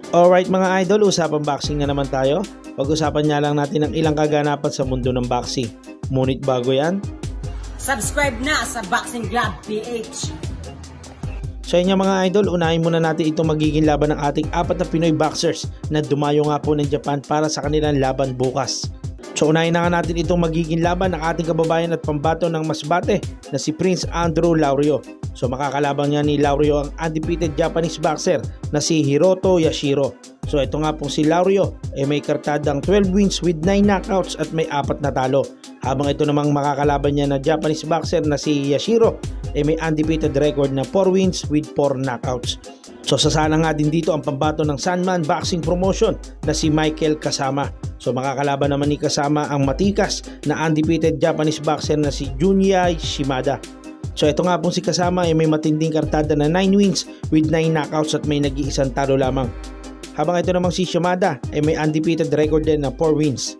Alright mga idol, usapang boxing na naman tayo. Pag-usapan nga lang natin ang ilang kaganapan sa mundo ng boxing. Ngunit bago yan, subscribe na sa Boxing Glove PH. Sa inyo mga idol, unahin muna natin itong magiging laban ng ating 4 na Pinoy boxers na dumayo nga po ng Japan para sa kanilang laban bukas. So unahin na nga natin itong magiging laban ng ating kababayan at pambato ng Masbate na si Prince Andrew Laurio. So makakalaban niya ni Laurio ang undefeated Japanese boxer na si Hiroto Yashiro. So ito nga pong si Laurio may kartadang 12 wins with 9 knockouts at may 4 na talo. Habang ito namang makakalaban niya na Japanese boxer na si Yashiro may undefeated record na 4 wins with 4 knockouts. So sasala nga din dito ang pambato ng Sanman Boxing Promotion na si Michael Kasama. So makakalaban naman ni Kasama ang matikas na undefeated Japanese boxer na si Junya Shimada. So ito nga pong si Kasama may matinding kartada na 9 wins with 9 knockouts at may nag-iisang talo lamang. Habang ito namang si Shimada may undefeated record din na 4 wins.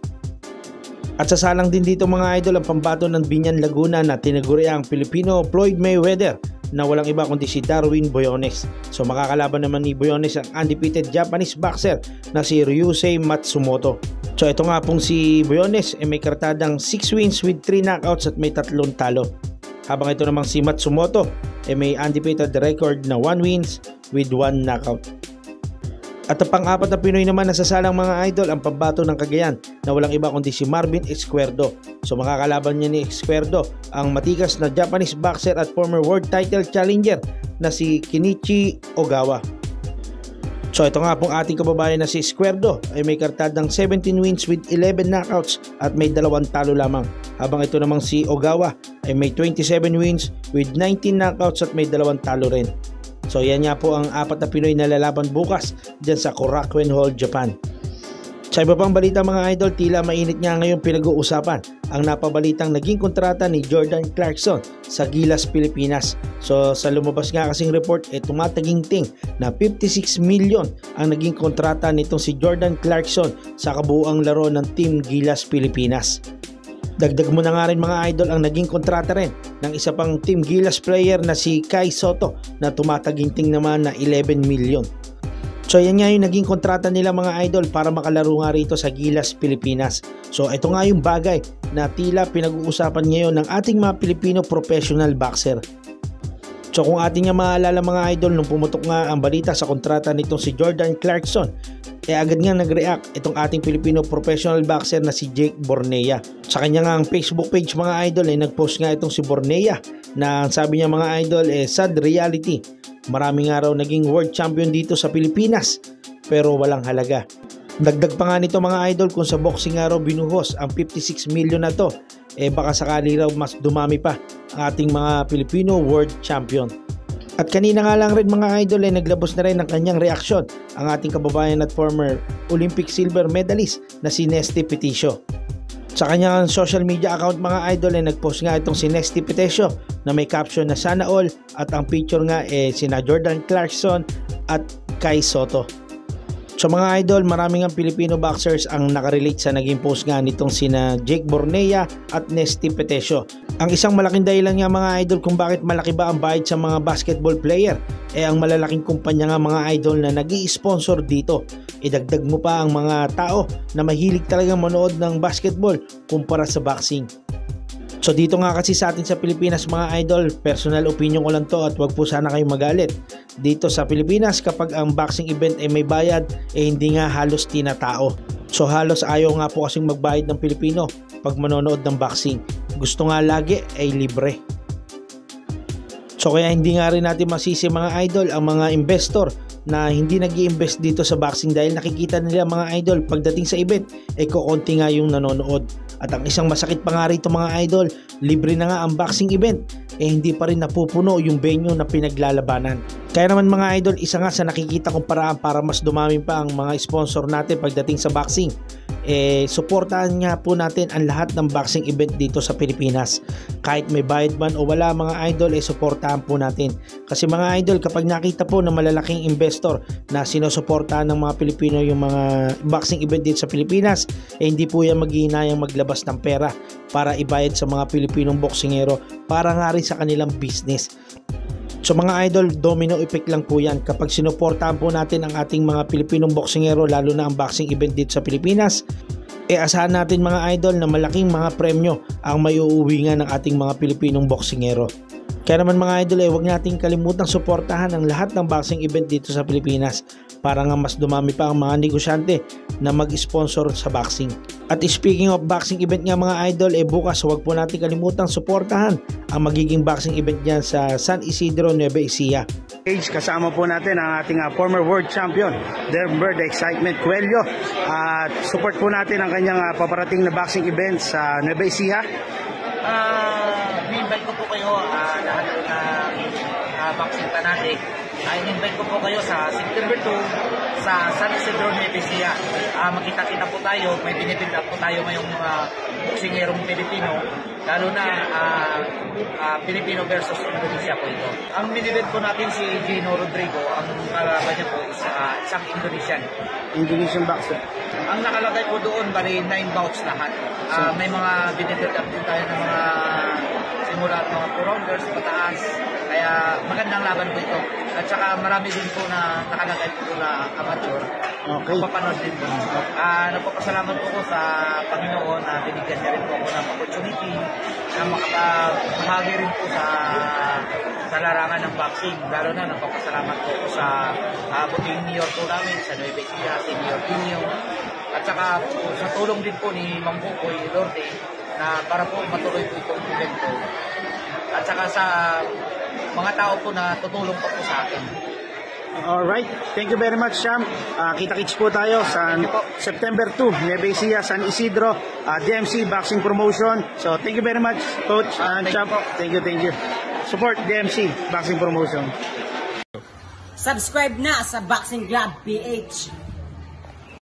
At sasalang din dito mga idol ang pambato ng Binyan Laguna na tinaguriang Pilipino Floyd Mayweather na walang iba kundi si Darwin Boyones. So makakalaban naman ni Boyones ang undefeated Japanese boxer na si Ryusei Matsumoto. So ito nga pong si Boyones may kartadang 6 wins with 3 knockouts at may 3 talo. Habang ito namang si Matsumoto may undefeated record na 1 wins with 1 knockout. At ang pang-4 na Pinoy naman na sasalang mga idol ang pambato ng Cagayan na walang iba kundi si Marvin Izquierdo. So makakalaban niya ni Izquierdo ang matikas na Japanese boxer at former world title challenger na si Kenichi Ogawa. So ito nga pong ating kababayan na si Izquierdo may kartadang 17 wins with 11 knockouts at may 2 talo lamang. Habang ito namang si Ogawa may 27 wins with 19 knockouts at may 2 talo rin. So yan nga po ang 4 na Pinoy na lalaban bukas dyan sa Korakuen Hall, Japan. Sa iba pang balita mga idol, tila mainit nga ngayon pinag-uusapan ang napabalitang naging kontrata ni Jordan Clarkson sa Gilas, Pilipinas. So sa lumabas nga kasing report tumataginting na 56 million ang naging kontrata nitong si Jordan Clarkson sa kabuuang laro ng Team Gilas, Pilipinas. Dagdag mo na nga rin mga idol ang naging kontrata rin ng isa pang Team Gilas player na si Kai Soto na tumataginting naman na 11 million. So yan nga yung naging kontrata nila mga idol para makalaro nga rito sa Gilas, Pilipinas. So ito nga yung bagay na tila pinag-uusapan ngayon ng ating mga Pilipino professional boxer. So kung ating nga maalala mga idol nung pumutok nga ang balita sa kontrata nitong si Jordan Clarkson agad nga nag-react itong ating Filipino professional boxer na si Jake Bornea. Sa kanya nga ang Facebook page mga idol nag-post nga itong si Bornea na sabi niya mga idol sad reality. Marami nga raw naging world champion dito sa Pilipinas pero walang halaga. Dagdag pa nga nito mga idol kung sa boxing nga raw binuhos ang 56 million na to baka sakali raw mas dumami pa ang ating mga Filipino world champion. At kanina nga lang rin mga idol naglabas na rin ng kanyang reaksyon ang ating kababayan at former Olympic silver medalist na si Nesty Peticio. Sa kanyang social media account mga idol nagpost nga itong si Nesty Peticio na may caption na sana all at ang picture nga sina Jordan Clarkson at Kai Soto. So mga idol, maraming ang Filipino boxers ang nakarelate sa naging post nga nitong sina Jake Bornea at Nesty Peticio. Ang isang malaking dahilan nga mga idol kung bakit malaki ba ang bayad sa mga basketball player ang malalaking kumpanya nga mga idol na nag-i-sponsor dito. Idagdag mo pa ang mga tao na mahilig talagang manood ng basketball kumpara sa boxing. So dito nga kasi sa atin sa Pilipinas mga idol, personal opinion ko lang to at wag po sana kayong magalit. Dito sa Pilipinas kapag ang boxing event may bayad hindi nga halos tinatao. So halos ayaw nga po kasing magbayad ng Pilipino pag manonood ng boxing. Gusto nga lagi libre. So kaya hindi nga rin natin masisi mga idol ang mga investor na hindi nag-i-invest dito sa boxing dahil nakikita nila mga idol pagdating sa event kukunti nga yung nanonood. At ang isang masakit pa nga rito mga idol, libre na nga ang boxing event hindi pa rin napupuno yung venue na pinaglalabanan. Kaya naman mga idol, isa nga sa nakikita kong paraan para mas dumami pa ang mga sponsor natin pagdating sa boxing suportahan nga po natin ang lahat ng boxing event dito sa Pilipinas. Kahit may bayad man o wala mga idol suportahan po natin. Kasi mga idol, kapag nakita po ng malalaking investor na sinusuportahan ng mga Pilipino yung mga boxing event dito sa Pilipinas hindi po yan maghihinayang maglabas ng pera para ibayad sa mga Pilipinong boksingero para nga rin sa kanilang business. So mga idol, domino effect lang po yan. Kapag sinuportahan po natin ang ating mga Pilipinong boksingero, lalo na ang boxing event dito sa Pilipinas, asahan natin mga idol na malaking mga premyo ang may uuwi nga ng ating mga Pilipinong boksingero. Kaya naman mga idol, huwag nating kalimutang suportahan ang lahat ng boxing event dito sa Pilipinas para nga mas dumami pa ang mga negosyante na mag-sponsor sa boxing. At speaking of boxing event nga mga idol, bukas huwag po natin kalimutang suportahan ang magiging boxing event niyan sa San Isidro, Nueva Ecija. Kasama po natin ang ating former world champion, Denver The Excitement Coelho. At support po natin ang kanyang paparating na boxing event sa Nueva Ecija. I-invite ko po kayo lahat na boxing fanatic. I-invite ko po kayo sa September 2 sa San Isidro, Nueva Ecija. Magkita-kita po tayo, may binibuild up po tayo ngayong mga boksingerong Pilipino, lalo na Pilipino versus Indonesia po ito. Ang binibid po natin si Gino Rodrigo, ang kalaban niya po is isang Indonesian boxer. Ang nakalagay po doon, bali 9 bouts lahat. May mga binibuild up din tayo ng mga simula at mga 4 rounders, pataas. Kaya magandang laban po ito. At saka marami din po na nakalagay po na amateur. Okay. Papanood din po. Nagpapasalamat po ko sa Panginoon na binigyan niya rin po ako ng opportunity na makapamahagi rin po sa larangan ng boxing. Lalo na nagpapasalamat po ko sa buting New York po namin, sa Nueva Ecija, Senior Pino. At saka po, sa tulong din po ni Mang Bukoy Lorde na para po matuloy po itong event ko. At saka sa mga tao po na tutulong pa po sa akin. Alright, thank you very much, Sham. Kita-kits po tayo sa September 2, Nueva Ecija, San Isidro, DMC Boxing Promotion. So, thank you very much, Coach and Sham. Thank you. Support DMC Boxing Promotion. Subscribe na sa Boxing Club PH.